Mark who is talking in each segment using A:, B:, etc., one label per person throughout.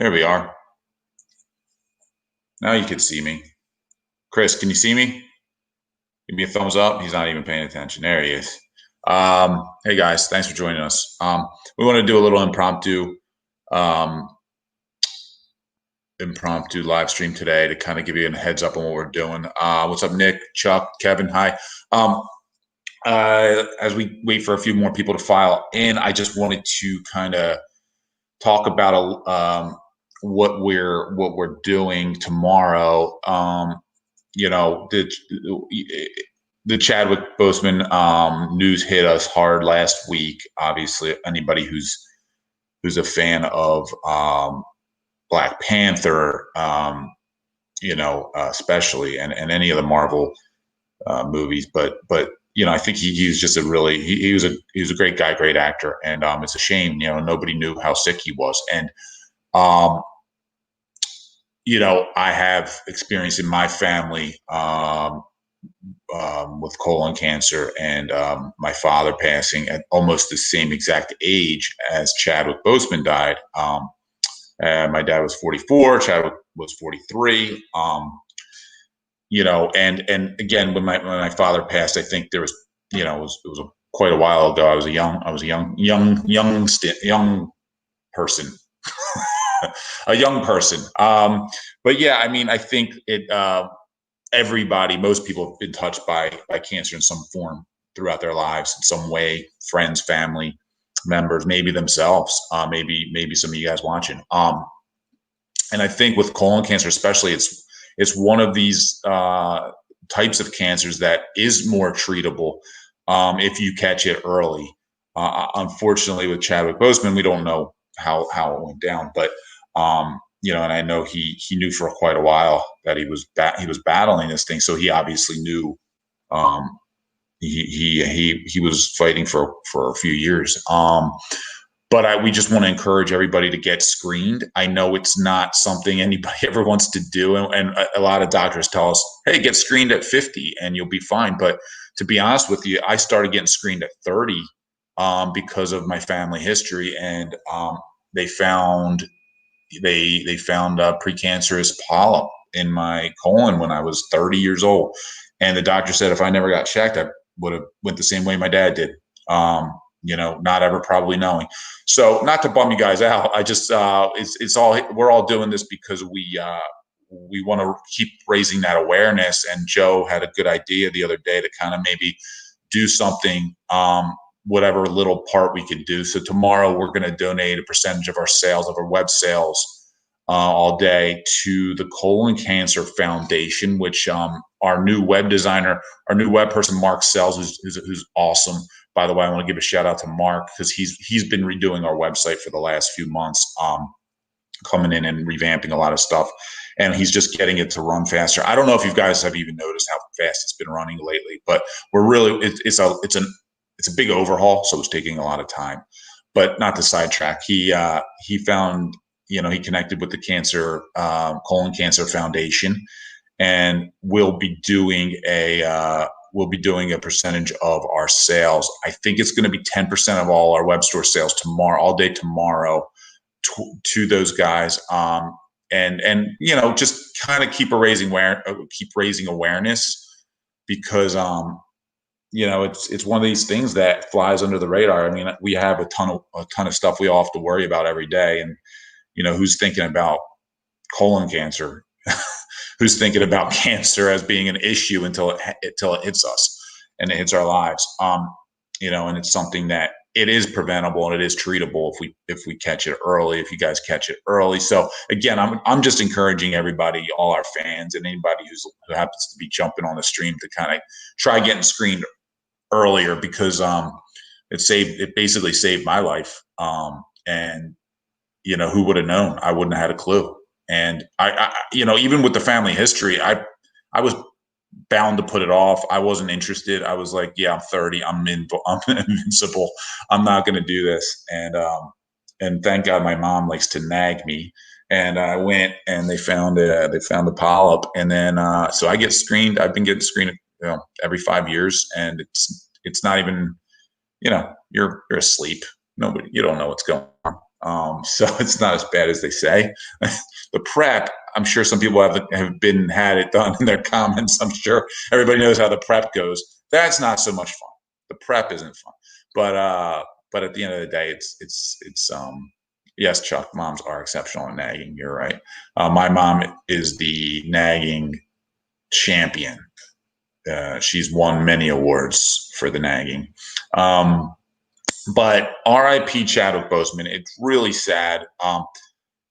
A: There we are. Now you can see me. Chris, can you see me? Give me a thumbs up. He's not even paying attention. There he is. Hey guys, thanks for joining us. We want to do a little um, impromptu live stream today to kind of give you a heads up on what we're doing. What's up, Nick, Chuck, Kevin? Hi. As we wait for a few more people to file in, I just wanted to kind of talk about what we're doing tomorrow. The Chadwick Boseman news hit us hard last week. Obviously, anybody who's a fan of Black Panther, especially, and any of the Marvel movies, but I think he was just he was a great guy, great actor, and it's a shame nobody knew how sick he was, and I have experience in my family with colon cancer, and my father passing at almost the same exact age as Chadwick Boseman died. My dad was 44, Chadwick was 43. And again, when my father passed, I think there was, it was quite a while ago. I was a young person, a young person. But yeah, I mean, I think most people have been touched by cancer in some form throughout their lives in some way, friends, family members, maybe themselves, maybe some of you guys watching. And I think with colon cancer, especially, it's one of these types of cancers that is more treatable if you catch it early. Unfortunately, with Chadwick Boseman, we don't know how it went down, but and I know he knew for quite a while that he was battling this thing, so he obviously knew. He was fighting for a few years. But we just want to encourage everybody to get screened. I know it's not something anybody ever wants to do. And a lot of doctors tell us, hey, get screened at 50 and you'll be fine. But to be honest with you, I started getting screened at 30 because of my family history. And they found a precancerous polyp in my colon when I was 30 years old. And the doctor said if I never got checked, I would have went the same way my dad did. Not ever probably knowing. So not to bum you guys out, I just we're all doing this because we want to keep raising that awareness. And Joe had a good idea the other day to kind of maybe do something, whatever little part we could do. So tomorrow we're going to donate a percentage of our sales, of our web sales, all day to the Colon Cancer Foundation, which our new web designer, our new web person, Mark Sells, who's awesome. By the way, I want to give a shout out to Mark because he's been redoing our website for the last few months, coming in and revamping a lot of stuff, and he's just getting it to run faster. I don't know if you guys have even noticed how fast it's been running lately, but we're really it's a big overhaul, so it's taking a lot of time. But not to sidetrack, he found he connected with the Colon Cancer Foundation, and we'll be doing a percentage of our sales. I think it's going to be 10% of all our web store sales tomorrow, all day tomorrow, to those guys. And just kind of keep raising awareness because it's one of these things that flies under the radar. I mean, we have a ton of stuff we all have to worry about every day, and who's thinking about colon cancer? Who's thinking about cancer as being an issue until it hits us and it hits our lives? And it's something that it is preventable and it is treatable if we catch it early. If you guys catch it early, so again, I'm just encouraging everybody, all our fans, and anybody who happens to be jumping on the stream to kind of try getting screened earlier because it basically saved my life. And who would have known? I wouldn't have had a clue. And I even with the family history, I was bound to put it off. I wasn't interested. I was like, yeah, I'm 30. I'm invincible. I'm not going to do this. And thank God my mom likes to nag me. And I went and they found the polyp. And then, so I get screened. I've been getting screened, every 5 years, and it's not even, you're asleep. You don't know what's going on. So it's not as bad as they say. The prep, I'm sure some people have had it done in their comments. I'm sure everybody knows how the prep goes. That's not so much fun. The prep isn't fun, but at the end of the day, it's yes, Chuck, moms are exceptional in nagging. You're right. My mom is the nagging champion. She's won many awards for the nagging. But R.I.P. Chadwick Boseman. It's really sad.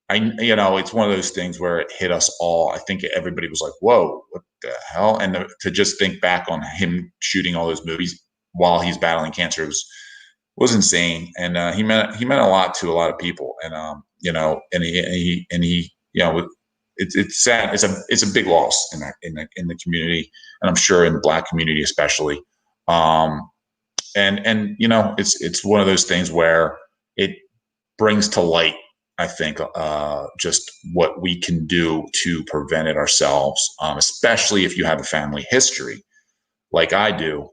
A: It's one of those things where it hit us all. I think everybody was like, "Whoa, what the hell?" And to just think back on him shooting all those movies while he's battling cancer was insane. And he meant a lot to a lot of people. And it's sad. It's a big loss in the community, and I'm sure in the Black community especially. And it's one of those things where it brings to light, I think, just what we can do to prevent it ourselves, especially if you have a family history like I do.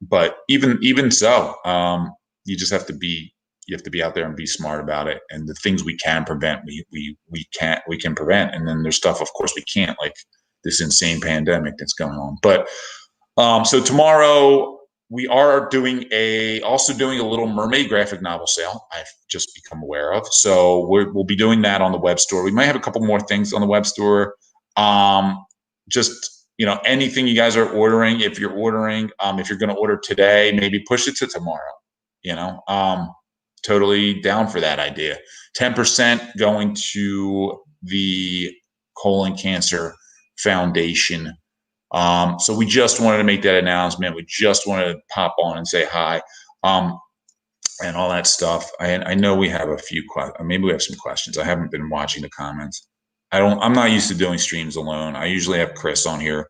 A: But even so, you just have to be out there and be smart about it. And the things we can prevent, we can prevent. And then there's stuff, of course, we can't, like this insane pandemic that's going on. But so tomorrow we are also doing a little Mermaid graphic novel sale. I've just become aware of. So we'll be doing that on the web store. We might have a couple more things on the web store. Just anything you guys are ordering. If you're ordering, if you're going to order today, maybe push it to tomorrow. Totally down for that idea. 10% going to the Colon Cancer Foundation. So we just wanted to make that announcement. We just wanted to pop on and say hi, and all that stuff. I know we have a few questions. Maybe we have some questions. I haven't been watching the comments. I'm not used to doing streams alone. I usually have Chris on here.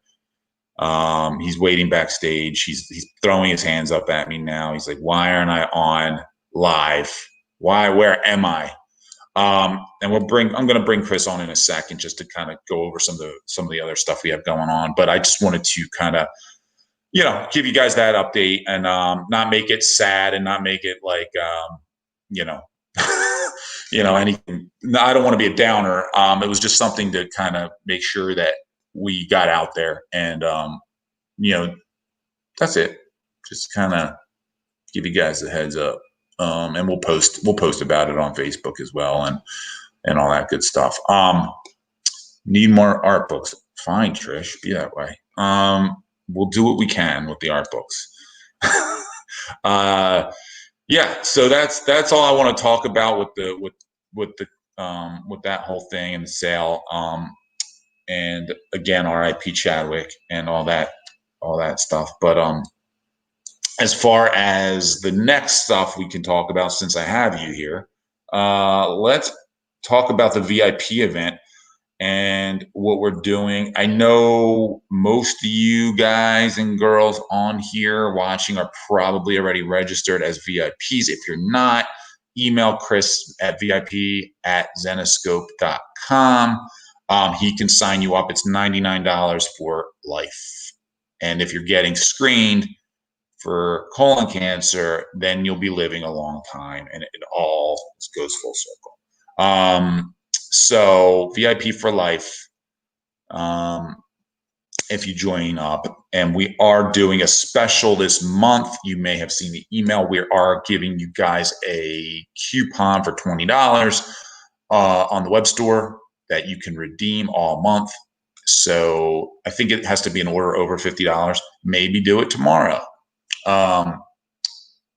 A: He's waiting backstage. He's throwing his hands up at me now. He's like, "Why aren't I on live? Where am I?" And I'm going to bring Chris on in a second just to kind of go over some of the other stuff we have going on. But I just wanted to kind of, give you guys that update and not make it sad and not make it like, anything. I don't want to be a downer. It was just something to kind of make sure that we got out there, and that's it. Just kind of give you guys a heads up. And we'll post about it on Facebook as well, and all that good stuff. Need more art books? Fine, Trish, be that way. We'll do what we can with the art books. Yeah, so that's all I want to talk about with that whole thing and the sale. And again, R.I.P. Chadwick and all that stuff. But as far as the next stuff we can talk about, since I have you here, let's talk about the VIP event and what we're doing. I know most of you guys and girls on here watching are probably already registered as VIPs. If you're not, email Chris at vip@zenescope.com. He can sign you up. It's $99 for life. And if you're getting screened for colon cancer, then you'll be living a long time, and it all goes full circle. So VIP for life, if you join up, and we are doing a special this month. You may have seen the email. We are giving you guys a coupon for $20 on the web store that you can redeem all month. So I think it has to be an order over $50. Maybe do it tomorrow.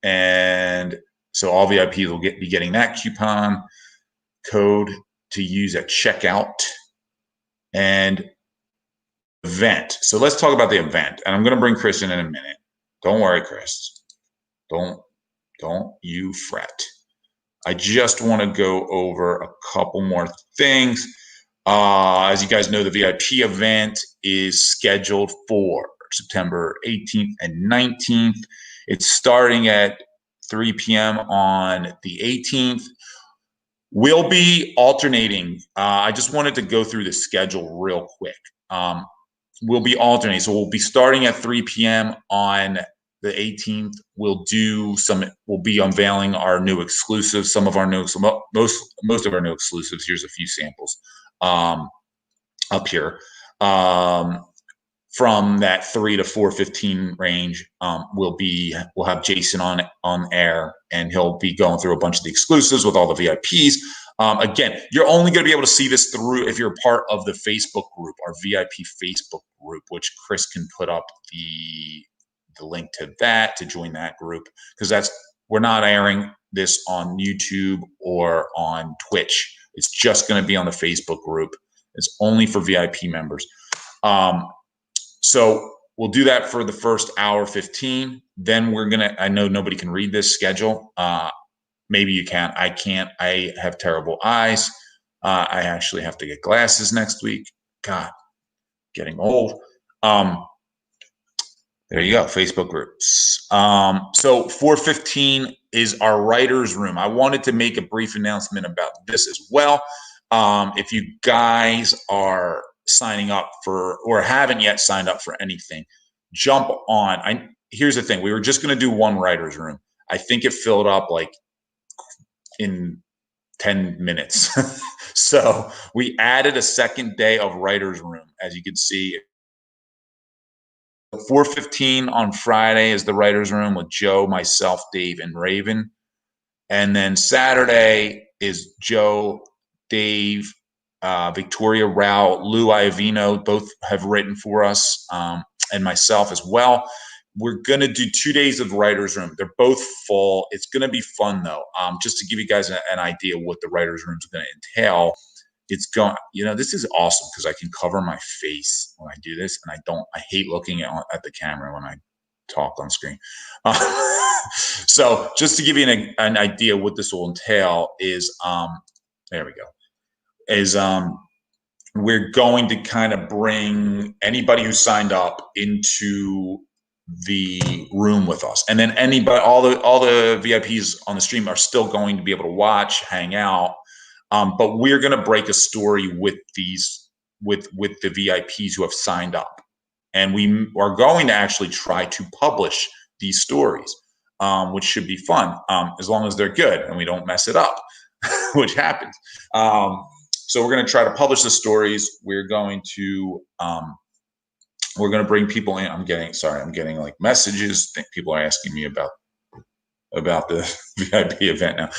A: And so all VIPs will be getting that coupon code to use at checkout. And event. So let's talk about the event. And I'm going to bring Chris in a minute. Don't worry, Chris. Don't you fret. I just want to go over a couple more things. As you guys know, the VIP event is scheduled for September 18th and 19th. It's starting at 3 p.m. on the 18th. We'll be alternating. I just wanted to go through the schedule real quick. We'll be alternating. So we'll be starting at 3 p.m. on the 18th, we'll be unveiling our new exclusives, most of our new exclusives. Here's a few samples up here. From that 3 to 4:15 range, we'll have Jason on air, and he'll be going through a bunch of the exclusives with all the VIPs. Again, you're only going to be able to see this through if you're part of the Facebook group, our VIP Facebook group, which Chris can put up the link to that to join that group, because we're not airing this on YouTube or on Twitch. It's just going to be on the Facebook group. It's only for VIP members. So we'll do that for the first hour 15. Then I know nobody can read this schedule. Maybe you can. I can't. I have terrible eyes. I actually have to get glasses next week. God, getting old. There you go, Facebook groups. So 4:15 is our writer's room. I wanted to make a brief announcement about this as well. If you guys are signing up for, or haven't yet signed up for anything, jump on. Here's the thing. We were just going to do one writer's room. I think it filled up like in 10 minutes. So we added a second day of writer's room, as you can see. 4:15 on Friday is the writer's room with Joe, myself, Dave, and Raven. And then Saturday is Joe, Dave, Victoria Rao, Lou Iovino, both have written for us, and myself as well. We're going to do 2 days of writer's room. They're both full. It's going to be fun, though. Just to give you guys an idea what the writer's room is going to entail. This is awesome because I can cover my face when I do this, and I hate looking at the camera when I talk on screen. So just to give you an idea what this will entail is, there we go, is we're going to kind of bring anybody who signed up into the room with us, and then all the VIPs on the stream are still going to be able to watch, hang out. But we're going to break a story with the VIPs who have signed up. And we are going to actually try to publish these stories, which should be fun, as long as they're good and we don't mess it up, which happens. So we're going to try to publish the stories. We're going to bring people in. I'm getting like messages. I think people are asking me about the VIP event now.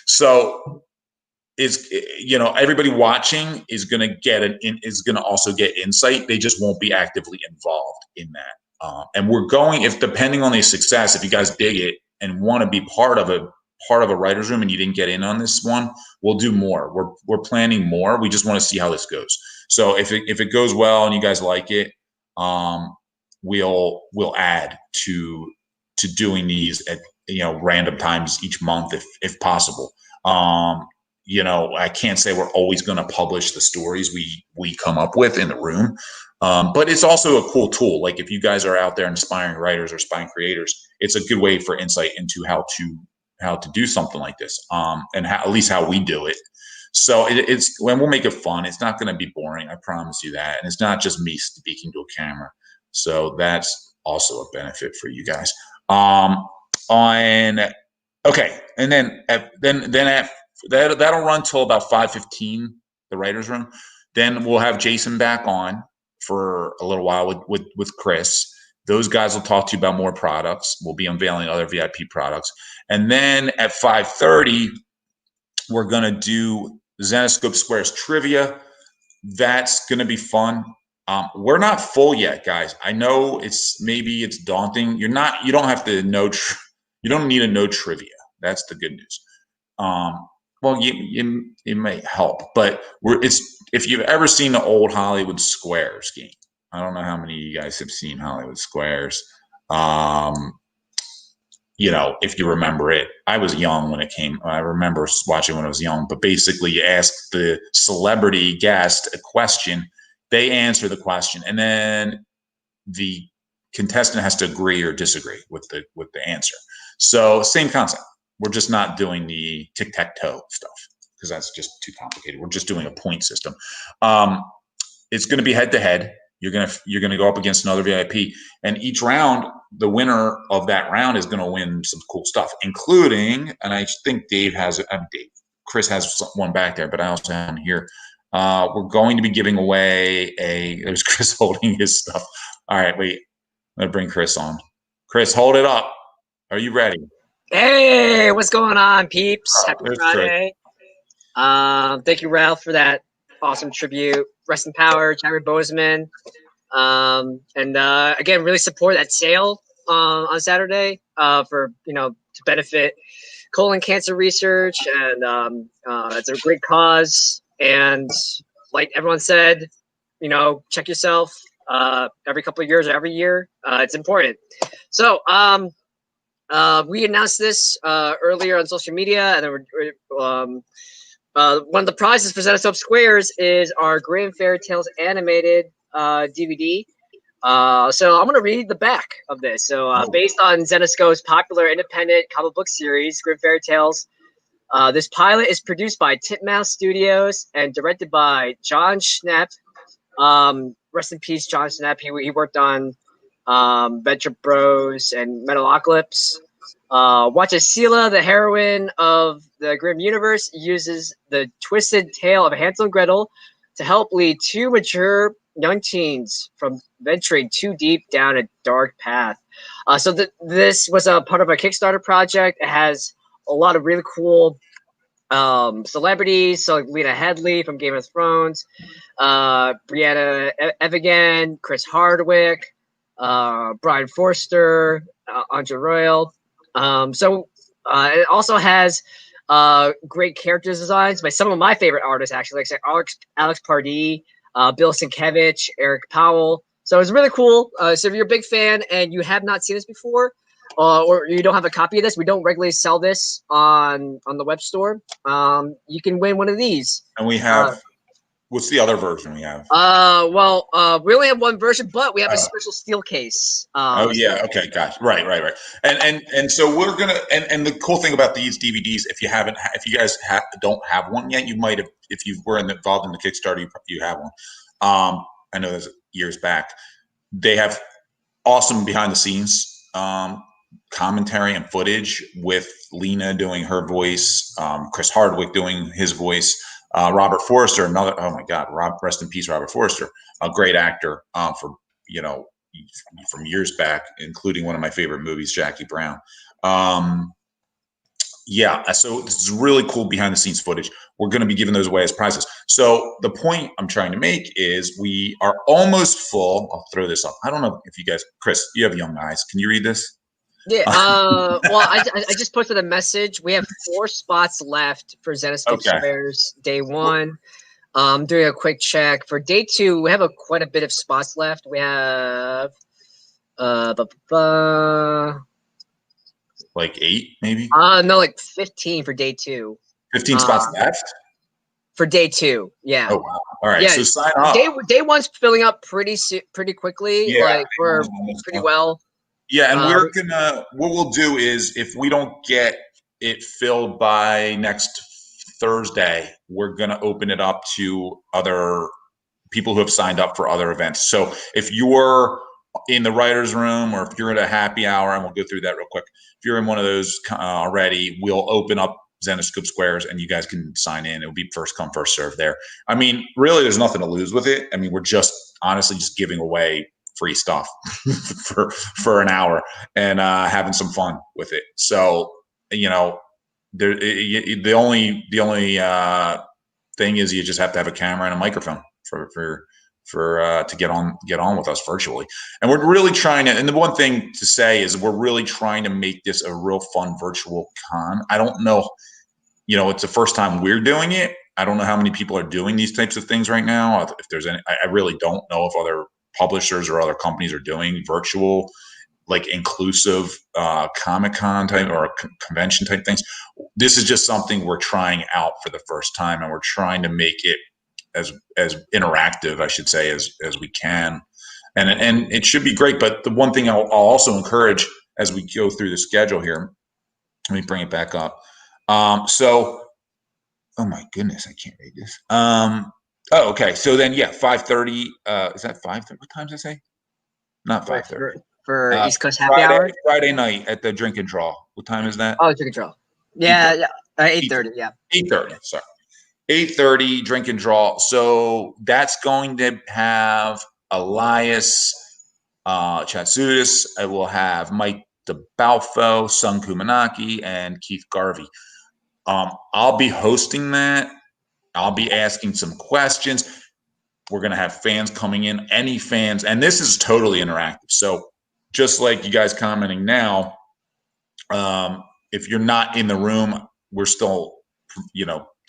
A: So everybody watching is going to also get insight. They just won't be actively involved in that. And we're going, depending on the success, if you guys dig it and want to be part of a writer's room and you didn't get in on this one, we'll do more. We're planning more. We just want to see how this goes. So if it goes well and you guys like it, we'll add to doing these at random times each month if possible. I can't say we're always going to publish the stories we come up with in the room, but it's also a cool tool. Like if you guys are out there inspiring writers or aspiring creators, it's a good way for insight into how to do something like this, and at least how we do it. So when we'll make it fun, it's not going to be boring. I promise you that. And it's not just me speaking to a camera. So that's also a benefit for you guys. Okay, and then that'll run till about 5:15, the writer's room. Then we'll have Jason back on for a little while with Chris. Those guys will talk to you about more products. We'll be unveiling other VIP products. And then at 5:30, we're going to do Zenescope Squares Trivia. That's going to be fun. We're not full yet, guys. I know it's daunting. You don't have to know. You don't need to know trivia. That's the good news. Well, it may help, but if you've ever seen the old Hollywood Squares game, I don't know how many of you guys have seen Hollywood Squares. If you remember it, I was young when it came. I remember watching when I was young, but basically you ask the celebrity guest a question, they answer the question, and then the contestant has to agree or disagree with the answer. So same concept. We're just not doing the tic-tac-toe stuff because that's just too complicated. We're just doing a point system. It's going to be head-to-head. you're gonna go up against another VIP, and each round, the winner of that round is going to win some cool stuff, including, and I think Dave has it. Chris has one back there, but I also have one here. We're going to be giving away there's Chris holding his stuff. All right, wait. I'm going to bring Chris on. Chris, hold it up. Are you ready?
B: Hey, what's going on, peeps? Happy
A: There's
B: Friday. Thank you, Ralph, for that awesome tribute. Rest in power, Chadwick Boseman. Again, really support that sale on Saturday for, to benefit colon cancer research. And it's a great cause. And like everyone said, check yourself every couple of years or every year. It's important. So, we announced this earlier on social media, and then one of the prizes for Zenescope Squares is our Grimm Fairy Tales animated DVD. So I'm going to read the back of this. So based on Zenescope's popular independent comic book series, Grimm Fairy Tales, this pilot is produced by Titmouse Studios and directed by John Schnepp. Rest in peace, John Schnepp. He worked on Venture Bros and Metalocalypse. Watch as Sela, the heroine of the Grimm universe, uses the twisted tale of Hansel and Gretel to help lead two mature young teens from venturing too deep down a dark path. This was a part of a Kickstarter project. It has a lot of really cool celebrities, so like Lena Headey from Game of Thrones, Brianna Evigan, Chris Hardwick, Brian Forster, Andre Royal. It also has great character designs by some of my favorite artists, actually, like Alex Pardee, Bill Sienkiewicz, Eric Powell. So it's really cool. So if you're a big fan and you have not seen this before, or you don't have a copy of this, we don't regularly sell this on the web store. You can win one of these.
A: And we have what's the other version we have?
B: We only have one version, but we have a special steel case.
A: Okay, gotcha. Right. And so we're gonna and the cool thing about these DVDs, if you guys don't have one yet, you might have, if you were involved in the Kickstarter, you have one. I know there's years back. They have awesome behind the scenes commentary and footage with Lena doing her voice, Chris Hardwick doing his voice. Robert Forster, oh my God, rest in peace, Robert Forster, a great actor from years back, including one of my favorite movies, Jackie Brown. So this is really cool behind the scenes footage. We're going to be giving those away as prizes. So the point I'm trying to make is we are almost full. I'll throw this up. I don't know if you guys, Chris, you have young eyes. Can you read this?
B: Yeah. I just posted a message. We have 4 spots left for Zenescope Squares day 1. Doing a quick check for day 2. We have quite a bit of spots left. We have
A: like 8, maybe.
B: No, like 15 for day 2.
A: 15 spots left
B: for day 2. Yeah.
A: Oh wow. All right. Yeah. So sign up.
B: Day 1's filling up pretty quickly. Yeah, like we're pretty well.
A: Yeah, and what we'll do is, if we don't get it filled by next Thursday, we're going to open it up to other people who have signed up for other events. So if you're in the writer's room, or if you're at a happy hour, and we'll go through that real quick. If you're in one of those already, we'll open up Zenescope Squares and you guys can sign in. It'll be first come, first serve there. I mean, really, there's nothing to lose with it. I mean, we're honestly just giving away free stuff for an hour and having some fun with it. So, the only thing is you just have to have a camera and a microphone to get on with us virtually. And we're really trying to, and the one thing to say is we're really trying to make this a real fun virtual con. I don't know, it's the first time we're doing it. I don't know how many people are doing these types of things right now. If there's any, I really don't know if other publishers or other companies are doing virtual, like inclusive Comic-Con type or convention type things. This is just something we're trying out for the first time, and we're trying to make it as interactive, I should say, as we can. And it should be great. But the one thing I'll also encourage as we go through the schedule here, let me bring it back up. Oh my goodness, I can't read this. Oh, okay. So then, yeah, 5:30. Is that 5:30? What time did I say? Not
B: for
A: 5:30.
B: for, for East Coast happy
A: Friday
B: hour.
A: Friday night at the Drink and Draw. What time is that?
B: Oh, to control. Yeah,
A: 8:30.
B: yeah. 8:30. Yeah.
A: 8:30. Sorry. 8:30 Drink and Draw. So that's going to have Elias Chatsudis. I will have Mike DeBalfo, Sung Kumanaki, and Keith Garvey. I'll be hosting that. I'll be asking some questions. We're going to have fans coming in, any fans, and this is totally interactive. So just like you guys commenting now, if you're not in the room, we're still,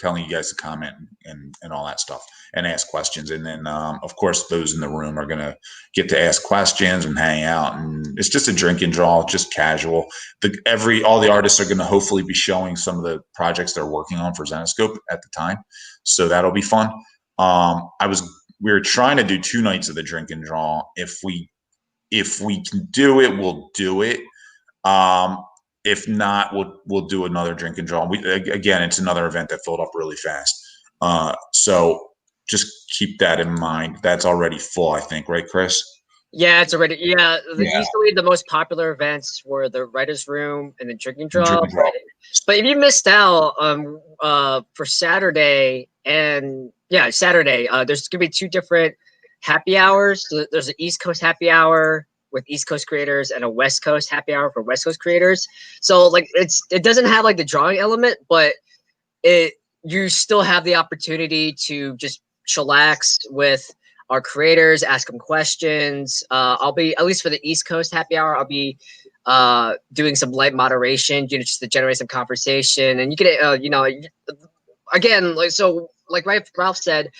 A: telling you guys to comment and all that stuff and ask questions. And then, of course, those in the room are going to get to ask questions and hang out. And it's just a drink and draw, just casual. All the artists are going to hopefully be showing some of the projects they're working on for Zenescope at the time. So that'll be fun. We were trying to do 2 nights of the drink and draw. If we can do it, we'll do it. If not, we'll do another drink and draw. Again, it's another event that filled up really fast. So just keep that in mind. That's already full, I think, right, Chris?
B: Yeah, it's already. Yeah,
A: Yeah.
B: usually the most popular events were the writers' room and the drinking
A: Drink
B: draw.
A: and draw.
B: But if you missed out for Saturday Saturday, there's gonna be 2 different happy hours. There's an East Coast happy hour with East Coast creators and a West Coast happy hour for West Coast creators. So like it doesn't have like the drawing element, but you still have the opportunity to just chillax with our creators, ask them questions. I'll be, at least for the East Coast happy hour, I'll be doing some light moderation, just to generate some conversation. And you can, again, like Ralph said,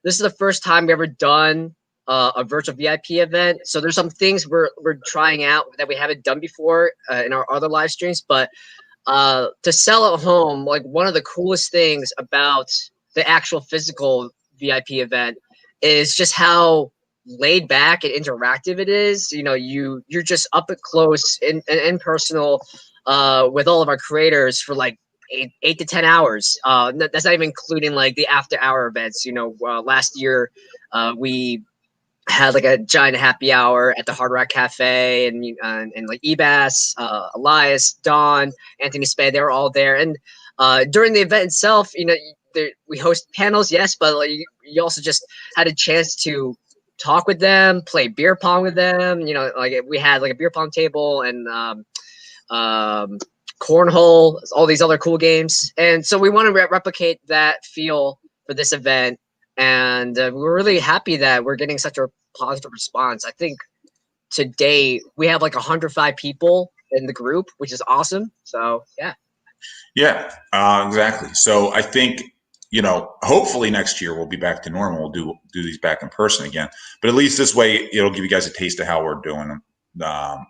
B: this is the first time we've ever done a virtual VIP event. So there's some things we're trying out that we haven't done before in our other live streams. But to sell at home, like one of the coolest things about the actual physical VIP event is just how laid back and interactive it is. You're just up close and personal with all of our creators for like 8 to 10 hours. That's not even including like the after hour events. Last year we had like a giant happy hour at the Hard Rock Cafe, and like Ebas, Elias, Don, Anthony Spade, they were all there. And during the event itself, we host panels, yes, but like you also just had a chance to talk with them, play beer pong with them. Like we had like a beer pong table and cornhole, all these other cool games. And so we want to replicate that feel for this event. And we're really happy that we're getting such a positive response. I think today we have like 105 people in the group, which is awesome. So
A: Yeah, exactly. So I think, hopefully next year we'll be back to normal. We'll do these back in person again. But at least this way, it'll give you guys a taste of how we're doing them.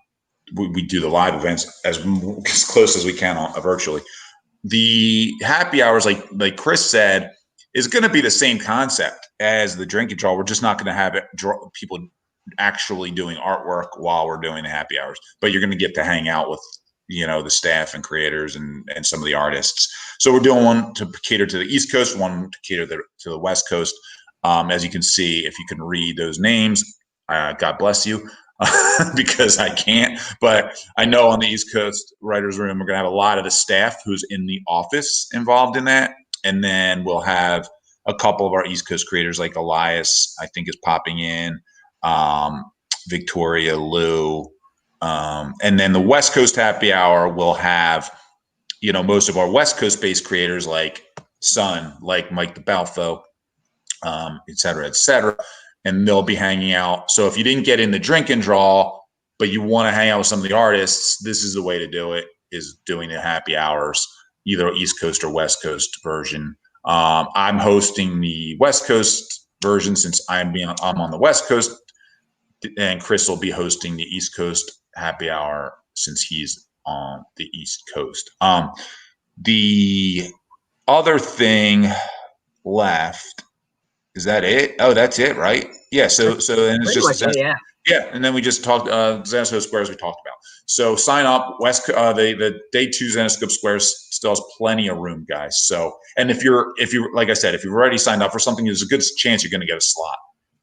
A: We do the live events as close as we can virtually. The happy hours, like Chris said, is going to be the same concept as the drink and draw. We're just not going to have people actually doing artwork while we're doing the happy hours, but you're going to get to hang out with the staff and creators and some of the artists. So we're doing one to cater to the East Coast, one to cater to the West Coast. As you can see, if you can read those names, God bless you. Because I can't, but I know on the East Coast Writers Room, we're going to have a lot of the staff who's in the office involved in that. And then we'll have a couple of our East Coast creators like Elias, I think is popping in, Victoria, Lou. And then the West Coast Happy Hour will have, most of our West Coast based creators like Sun, like Mike DeBalfo, et cetera, et cetera. And they'll be hanging out. So if you didn't get in the drink and draw, but you want to hang out with some of the artists, this is the way to do it, is doing the happy hours, either East Coast or West Coast version. I'm hosting the West Coast version since I'm on the West Coast, and Chris will be hosting the East Coast happy hour since he's on the East Coast. The other thing left, is that it? Oh, that's it, right? Yeah. So and it's just
B: yeah.
A: Yeah, and then we just talked Zenescope Squares we talked about. So sign up. The day 2 Zenescope Squares still has plenty of room, guys. So, and if you're like I said, if you've already signed up for something, there's a good chance you're going to get a slot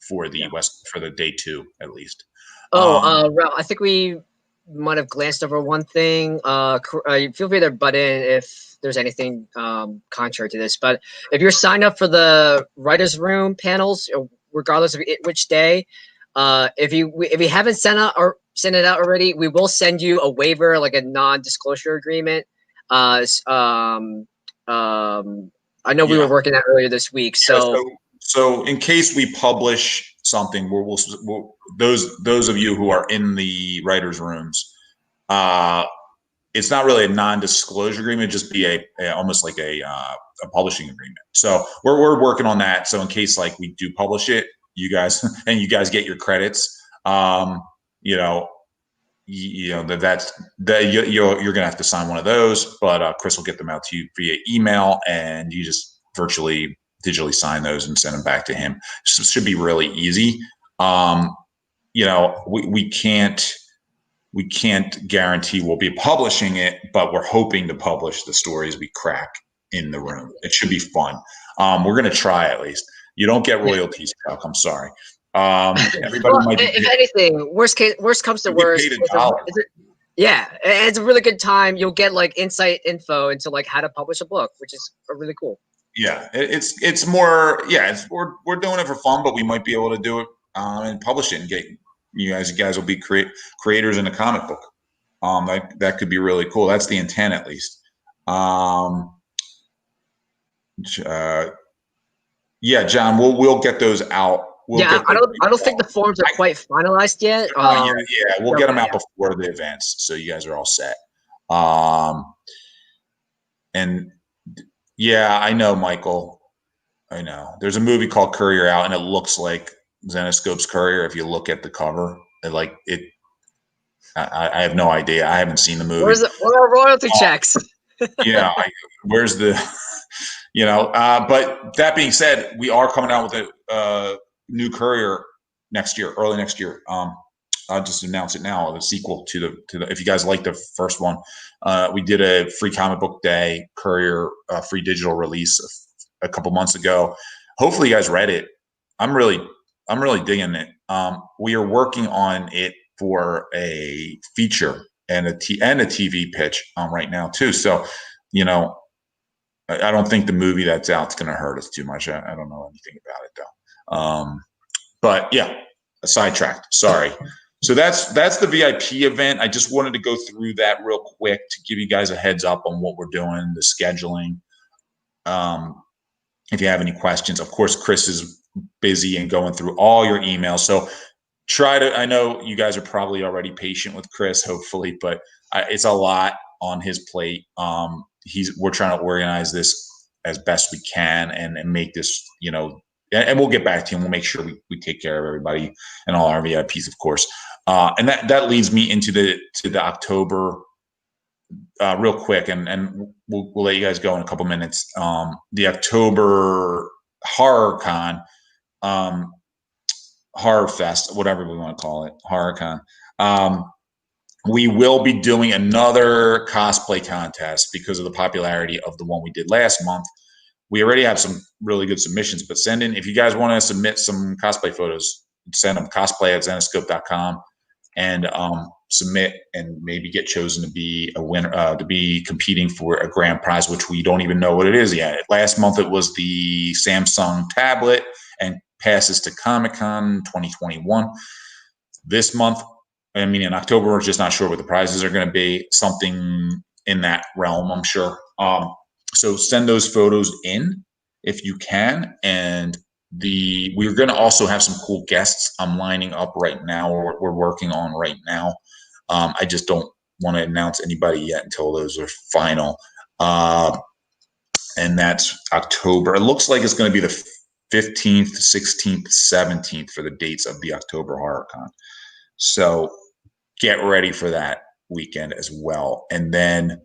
A: for the for the day 2 at least.
B: Ralph, I think we might have glanced over one thing. Feel free to butt in if there's anything contrary to this. But if you're signed up for the writers' room panels, regardless of which day, if you haven't sent it out already, we will send you a waiver, like a non-disclosure agreement. I know we were working that earlier this week,
A: so in case we publish something, we'll those of you who are in the writers' rooms, it's not really a non-disclosure agreement; it'd just be almost like a publishing agreement. So we're working on that. So in case like we do publish it, you guys get your credits. You're gonna have to sign one of those, but Chris will get them out to you via email, and you just digitally sign those and send them back to him. So it should be really easy. We can't guarantee we'll be publishing it, but we're hoping to publish the stories we crack in the room. It should be fun. We're going to try at least. You don't get royalties, Chuck. I'm sorry. Everybody might be
B: if anything, worst comes to worst. It's a really good time. You'll get like insight info into like how to publish a book, which is really cool.
A: Yeah, it's more. Yeah, we're doing it for fun, but we might be able to do it and publish it and get you guys will be creators in a comic book. That could be really cool. That's the intent, at least. Yeah, John, we'll get those out.
B: I don't think the forms are quite finalized yet.
A: We'll get them out before the events, so you guys are all set. And yeah, I know, Michael. I know. There's a movie called Courier out, and it looks like Zenescope's Courier. If you look at the cover, I have no idea. I haven't seen the movie.
B: Where are our royalty checks?
A: Where's the, but that being said, we are coming out with a new Courier next year, early next year. I'll just announce it now. The sequel to the. If you guys like the first one, we did a free comic book day Courier free digital release a couple months ago. Hopefully, you guys read it. I'm really digging it. We are working on it for a feature and a TV pitch right now too. So, I don't think the movie that's out is going to hurt us too much. I don't know anything about it though. But yeah, sidetracked. Sorry. So that's the VIP event. I just wanted to go through that real quick to give you guys a heads up on what we're doing, the scheduling. If you have any questions, of course, Chris is busy and going through all your emails. So I know you guys are probably already patient with Chris, hopefully, but it's a lot on his plate. We're trying to organize this as best we can and make this, and we'll get back to you and we'll make sure we take care of everybody and all our VIPs, of course. And that leads me into the October real quick, and we'll let you guys go in a couple minutes. The October Horror Con, Horror Fest, whatever we want to call it, Horror Con. We will be doing another cosplay contest because of the popularity of the one we did last month. We already have some really good submissions, but send in, if you guys want to submit some cosplay photos, send them cosplay@zenescope.com and submit and maybe get chosen to be a winner, to be competing for a grand prize, which we don't even know what it is yet. Last month, it was the Samsung tablet and passes to Comic-Con 2021. This month, in October, we're just not sure what the prizes are going to be. Something in that realm, I'm sure. So send those photos in if you can. And we're going to also have some cool guests I'm lining up right now, or we're working on right now. I just don't want to announce anybody yet until those are final. And that's October. It looks like it's going to be the 15th, 16th, 17th for the dates of the October HorrorCon. So get ready for that weekend as well. And then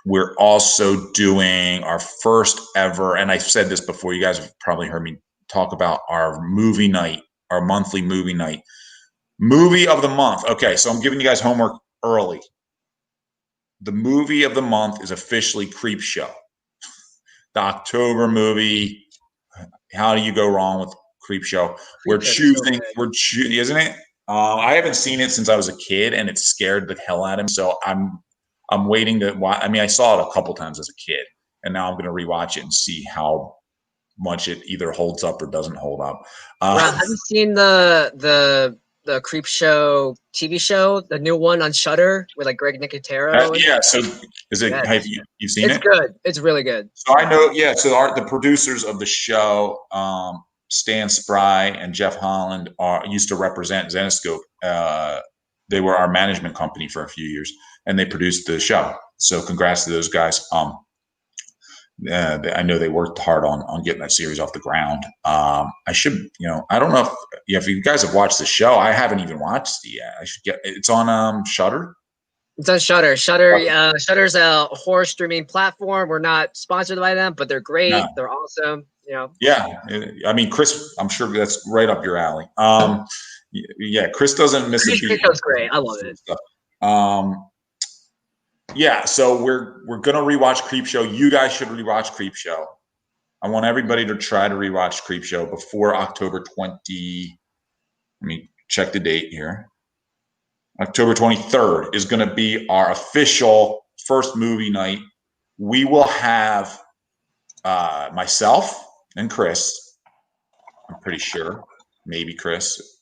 A: we're also doing our first ever, and I've said this before, you guys have probably heard me talk about our movie night our monthly movie night. Movie of the month. Okay, so I'm giving you guys homework early. The movie of the month is officially Creepshow. The October movie. How do you go wrong with Creepshow? We're choosing. Isn't it? I haven't seen it since I was a kid, and it scared the hell out of me. So I'm waiting to watch. I mean, I saw it a couple times as a kid, and now I'm going to rewatch it and see how much it either holds up or doesn't hold up.
B: Rob, have you seen the Creepshow TV show, the new one on Shudder with like Greg Nicotero?
A: Yeah. So is it?
B: Yes.
A: Have you seen it?
B: It's good. It's really good.
A: So I know. Yeah. So the producers of the show, Stan Spry and Jeff Holland, used to represent Zenescope. They were our management company for a few years, and they produced the show. So congrats to those guys. I know they worked hard on getting that series off the ground. I should, I don't know if you guys have watched the show. I haven't even watched it yet. I should get. It's on Shudder.
B: It's on Shudder. Shudder's a horror streaming platform. We're not sponsored by them, but they're great. No. They're awesome.
A: Yeah, I mean, Chris, I'm sure that's right up your alley. Yeah, Chris doesn't miss a beat.
B: That's great. I love it.
A: Yeah, so we're gonna rewatch Creepshow. You guys should rewatch Creepshow. I want everybody to try to rewatch Creepshow before October 20. Let me check the date here. October 23rd is going to be our official first movie night. We will have myself and Chris. I'm pretty sure, maybe Chris.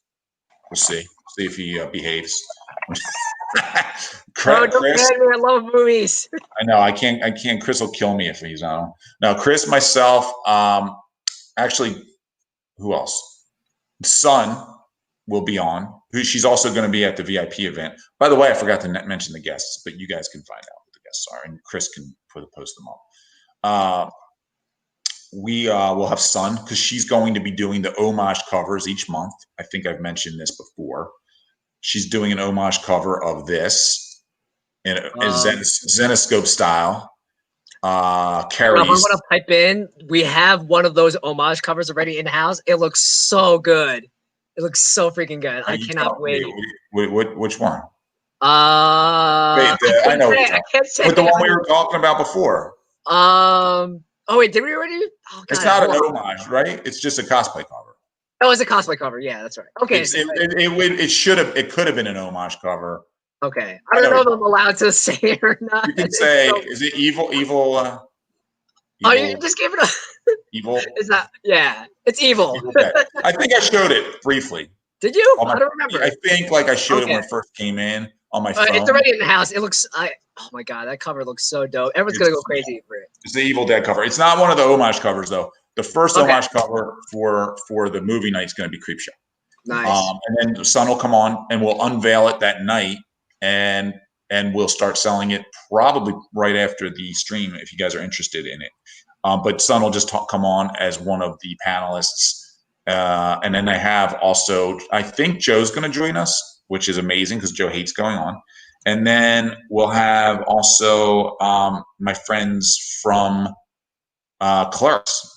A: We'll see if he behaves.
B: Chris, I love movies.
A: I know I can't. Chris will kill me if he's on. No, Chris, myself. Actually, who else? Son will be on. She's also going to be at the VIP event. By the way, I forgot to mention the guests, but you guys can find out who the guests are, and Chris can post them up. We will have Sun because she's going to be doing the homage covers each month. I think I've mentioned this before. She's doing an homage cover of this in Zenescope style. Carrie's.
B: I want to pipe in. We have one of those homage covers already in house. It looks so good. It looks so freaking good. I cannot wait.
A: Which one?
B: I know. I can't say.
A: With the one we were talking about before.
B: Oh wait, did we already? Oh, God,
A: it's not an homage, right? It's just a cosplay cover.
B: Oh, it's a cosplay cover. Yeah, that's right. Okay.
A: It could have been an homage cover.
B: Okay. I don't know if I'm allowed to say it or not.
A: You can say, is it evil?
B: Oh, you just gave it a
A: evil.
B: Is that? Yeah, it's evil.
A: I think I showed it briefly.
B: Did you? I don't remember.
A: I think I showed it when it first came in on my phone.
B: It's already in the house. It looks. Oh my God, that cover looks so dope. Everyone's gonna go crazy for it.
A: It's the Evil Dead cover. It's not one of the homage covers though. The first homage cover for the movie night is going to be Creepshow.
B: Nice.
A: And then the Sun will come on and we'll unveil it that night, and we'll start selling it probably right after the stream if you guys are interested in it. But Sun will just come on as one of the panelists. And then I have also, I think Joe's going to join us, which is amazing because Joe hates going on. And then we'll have also my friends from Clerks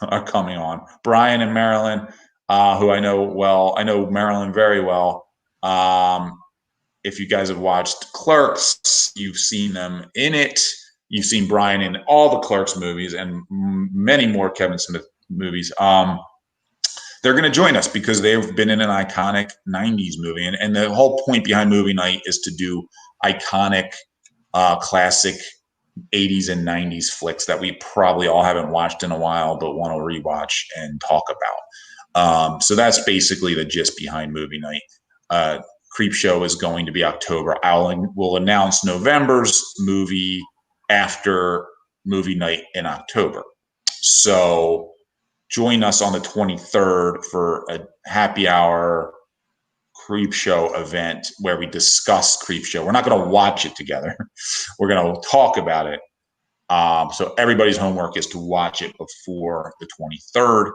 A: are coming on. Brian and Marilyn, who I know well. I know Marilyn very well. If you guys have watched Clerks, you've seen them in it. You've seen Brian in all the Clerks movies and many more Kevin Smith movies. They're going to join us because they've been in an iconic 90s movie. And the whole point behind movie night is to do iconic, classic 80s and 90s flicks that we probably all haven't watched in a while but want to rewatch and talk about. So that's basically the gist behind movie night. Creepshow is going to be October. We'll announce November's movie after movie night in October. So join us on the 23rd for a happy hour Creepshow event where we discuss Creepshow. We're not going to watch it together. We're going to talk about it. So everybody's homework is to watch it before the 23rd,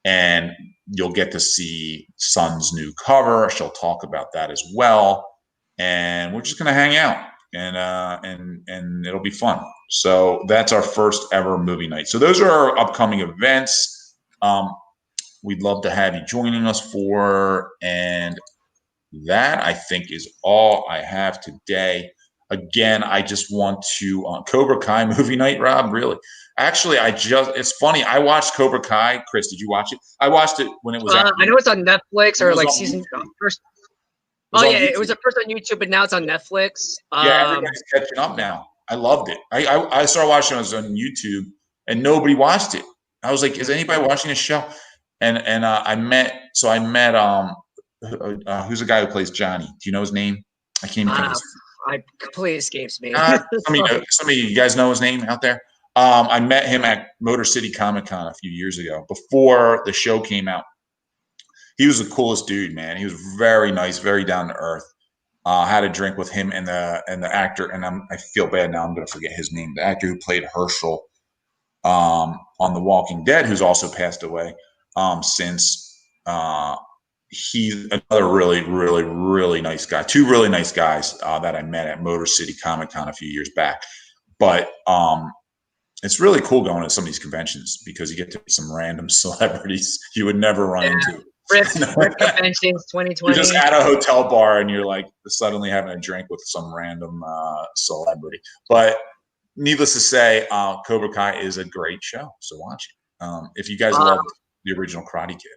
A: and you'll get to see Sun's new cover. She'll talk about that as well, and we're just going to hang out, and it'll be fun. So that's our first ever movie night. So those are our upcoming events. we'd love to have you joining us for. And that, I think, is all I have today. Again, I just want to Cobra Kai movie night, Rob. Really, actually, it's funny. I watched Cobra Kai. Chris, did you watch it? I watched it when it was out.
B: I know it's on Netflix or like season
A: YouTube.
B: first. Oh yeah, it was at first on YouTube, but now it's on Netflix.
A: Yeah, everybody's catching up now. I loved it. I started watching it on YouTube, and nobody watched it. I was like, "Is anybody watching this show?" And I met who's the guy who plays Johnny? Do you know his name? I can't even think of his name.
B: I completely escapes me.
A: Some of you guys know his name out there. I met him at Motor City Comic Con a few years ago before the show came out. He was the coolest dude, man. He was very nice, very down to earth. Had a drink with him and the actor, and I feel bad now. I'm going to forget his name. The actor who played Herschel on The Walking Dead, who's also passed away since. He's another really, really, really nice guy. Two really nice guys that I met at Motor City Comic Con a few years back. But it's really cool going to some of these conventions because you get to meet some random celebrities you would never run into.
B: Rip Conventions 2020.
A: You're just at a hotel bar and you're like suddenly having a drink with some random celebrity. But needless to say, Cobra Kai is a great show. So watch it. If you guys love the original Karate Kid.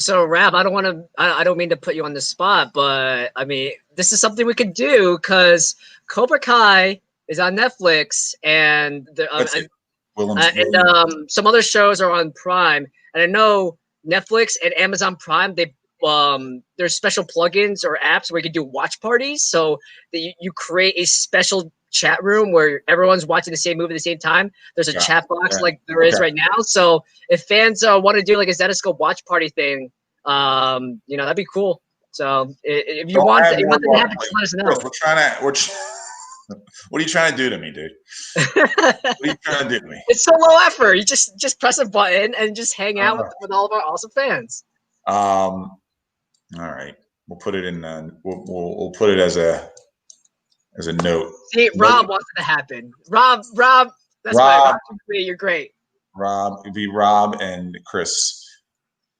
B: So Rab, I don't mean to put you on the spot, but I mean, this is something we could do because Cobra Kai is on Netflix and some other shows are on Prime. And I know Netflix and Amazon Prime, there's special plugins or apps where you can do watch parties. So that you create a special chat room where everyone's watching the same movie at the same time. There's a chat box like there is right now. So if fans want to do like a Zenescope watch party thing, that'd be cool. So if you want that to happen, let us know.
A: What are you trying to do to me, dude? What are you trying to do to me?
B: It's so low effort. You just press a button and just hang out with all of our awesome fans.
A: All right. We'll put it in. We'll put it as a note.
B: See, Rob wants it to happen. Rob, that's right. Rob, you're great.
A: Rob, it'd be Rob and Chris.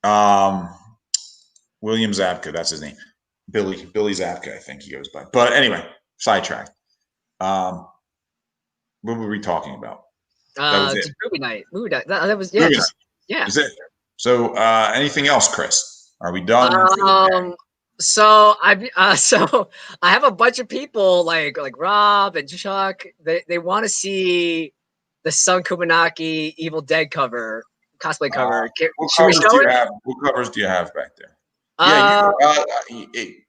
A: William Zabka, that's his name. Billy Zabka, I think he goes by. But anyway, sidetrack. What were we talking about?
B: That was movie night. That was yeah. Yeah.
A: Is it? So anything else, Chris? Are we done?
B: So I have a bunch of people like Rob and Chuck. They want to see the Son Kumanaki Evil Dead cosplay cover.
A: What covers do you have back there?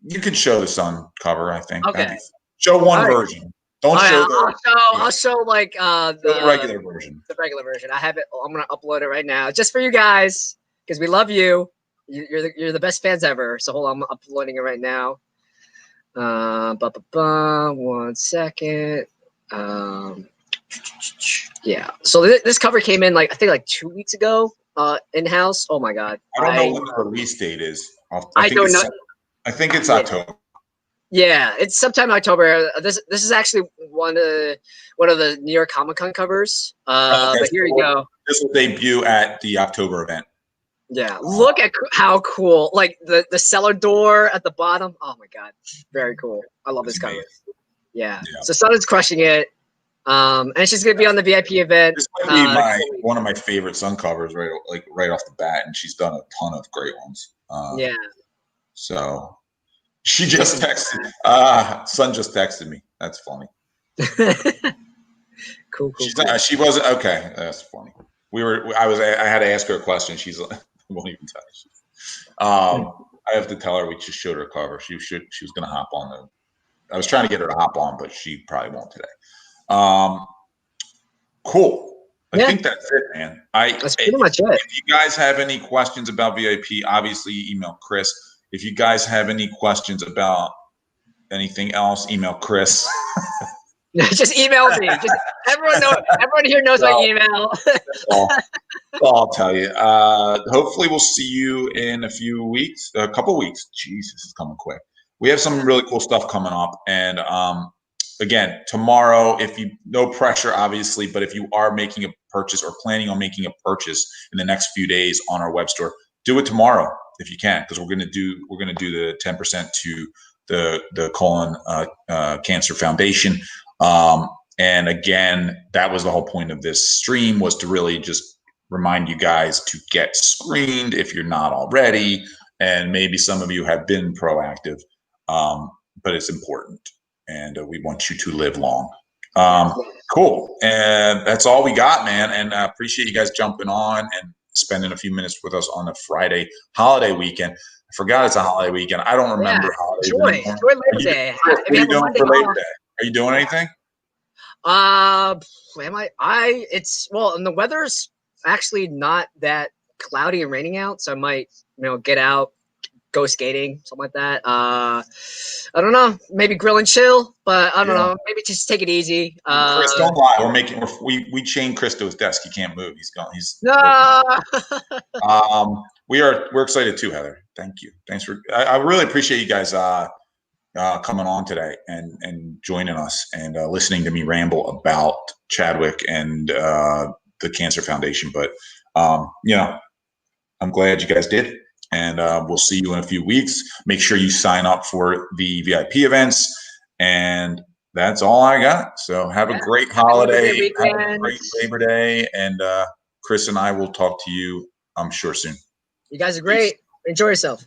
A: You can show the Son cover. I think.
B: Okay.
A: Show one version. Don't show
B: I'll show like
A: the regular version.
B: The regular version. I have it. I'm gonna upload it right now, just for you guys, because we love you. You're the best fans ever. So hold on, I'm uploading it right now. 1 second. Yeah. So this cover came in I think 2 weeks ago. In house. Oh my god.
A: I don't know when the release date is.
B: I don't know.
A: I think it's October.
B: Yeah, it's sometime in October. This is actually one of the New York Comic Con covers. But here you go.
A: This will debut at the October event.
B: Yeah, look at how cool! Like the cellar door at the bottom. Oh my god, very cool. I love this cover. Yeah. So Sun is crushing it. And she's gonna be on the VIP event.
A: This might be one of my favorite Sun covers, right off the bat, and she's done a ton of great ones.
B: Yeah.
A: So. She just texted. Son just texted me. That's funny.
B: Cool.
A: She wasn't okay. That's funny. I had to ask her a question. She's like, won't even tell you. I have to tell her we just showed her cover. She was gonna hop on I was trying to get her to hop on, but she probably won't today. Cool. I think that's it, man.
B: That's pretty much it.
A: If you guys have any questions about VIP, obviously email Chris. If you guys have any questions about anything else, email Chris.
B: Just email me. Everyone here knows my email.
A: That's all I'll tell you. Hopefully we'll see you in a couple weeks. Jesus, it's coming quick. We have some really cool stuff coming up. And again, tomorrow, no pressure, obviously, but if you are making a purchase or planning on making a purchase in the next few days on our web store, do it tomorrow if you can, because we're gonna do the 10% to the colon cancer foundation. And again, that was the whole point of this stream, was to really just remind you guys to get screened if you're not already, and maybe some of you have been proactive, but it's important, and we want you to live long. Cool, and that's all we got, man. And I appreciate you guys jumping on and spending a few minutes with us on a Friday holiday weekend. I forgot it's a holiday weekend. I don't remember holidays anymore.
B: Enjoy Labor Day.
A: What are you doing for Labor Day? Are you doing anything?
B: Am I? It's well, and the weather's actually not that cloudy and raining out, so I might, get out, go skating, something like that. I don't know, maybe grill and chill, but I don't know, maybe just take it easy.
A: Chris, don't lie. We chained Chris to his desk. He can't move. He's gone. We're excited too, Heather. Thank you. Thanks for. I really appreciate you guys coming on today and joining us and listening to me ramble about Chadwick and the Cancer Foundation. But I'm glad you guys did, and we'll see you in a few weeks. Make sure you sign up for the VIP events, and that's all I got. So have a great holiday, have a great Labor Day, and Chris and I will talk to you, I'm sure, soon.
B: You guys are great. Peace. Enjoy yourself.